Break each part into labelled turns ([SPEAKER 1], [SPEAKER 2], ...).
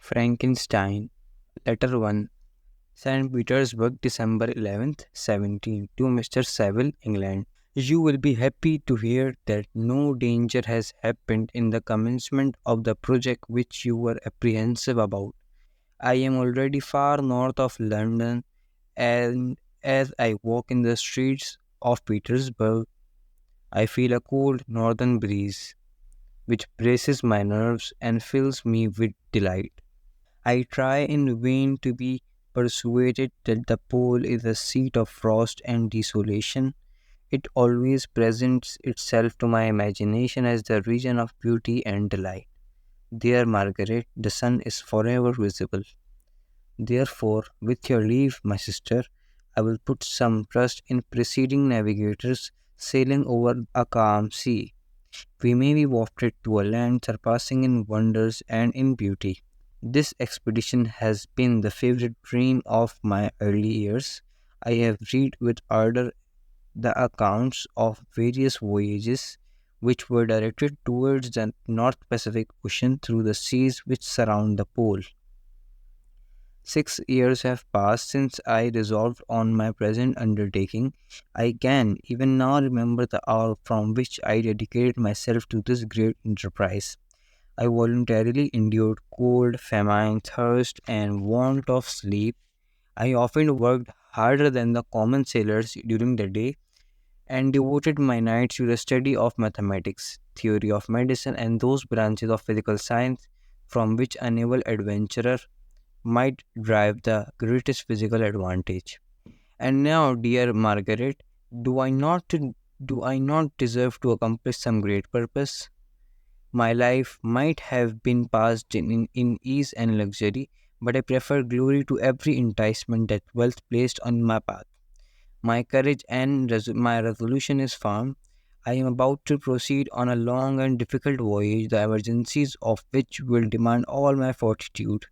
[SPEAKER 1] Frankenstein, Letter 1, St. Petersburg, December 11th, 17, to Mr. Saville, England. You will be happy to hear that no danger has happened in the commencement of the project which you were apprehensive about. I am already far north of London, and as I walk in the streets of Petersburg, I feel a cold northern breeze which braces my nerves and fills me with delight. I try in vain to be persuaded that the pole is a seat of frost and desolation. It always presents itself to my imagination as the region of beauty and delight. There, Margaret, the sun is forever visible. Therefore, with your leave, my sister, I will put some trust in preceding navigators sailing over a calm sea. We may be wafted to a land surpassing in wonders and in beauty. This expedition has been the favorite dream of my early years. I have read with ardor the accounts of various voyages which were directed towards the North Pacific Ocean through the seas which surround the pole. 6 years have passed since I resolved on my present undertaking. I can even now remember the hour from which I dedicated myself to this great enterprise. I voluntarily endured cold, famine, thirst, and want of sleep. I often worked harder than the common sailors during the day and devoted my nights to the study of mathematics, theory of medicine, and those branches of physical science from which a naval adventurer might derive the greatest physical advantage. And now, dear Margaret, do I not do I not deserve to accomplish some great purpose? My life might have been passed in ease and luxury, but I prefer glory to every enticement that wealth placed on my path. My courage and my resolution is firm. I am about to proceed on a long and difficult voyage, the emergencies of which will demand all my fortitude.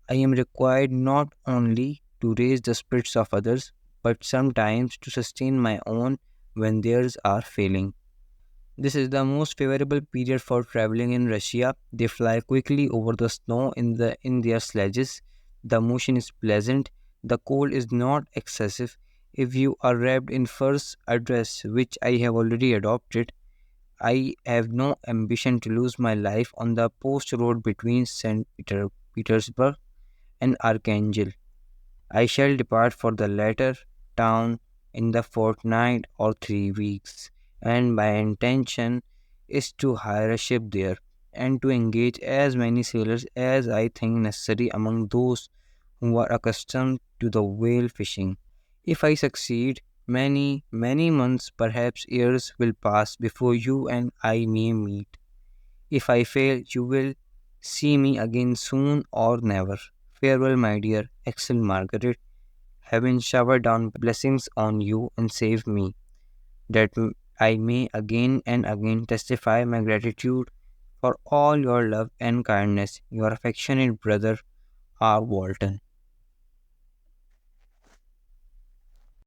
[SPEAKER 1] I am required not only to raise the spirits of others, but sometimes to sustain my own when theirs are failing. This is the most favorable period for traveling in Russia. They fly quickly over the snow in their sledges. The motion is pleasant. The cold is not excessive. If you are wrapped in furs, a dress which I have already adopted, I have no ambition to lose my life on the post road between Petersburg and Archangel. I shall depart for the latter town in the fortnight or 3 weeks, and my intention is to hire a ship there and to engage as many sailors as I think necessary among those who are accustomed to the whale fishing. If I succeed, many, many months, perhaps years, will pass before you and I may meet. If I fail, you will see me again soon or never. Farewell, my dear, excellent Margaret. Heaven shower down blessings on you and save me, that I may again and again testify my gratitude for all your love and kindness. Your affectionate brother, R. Walton.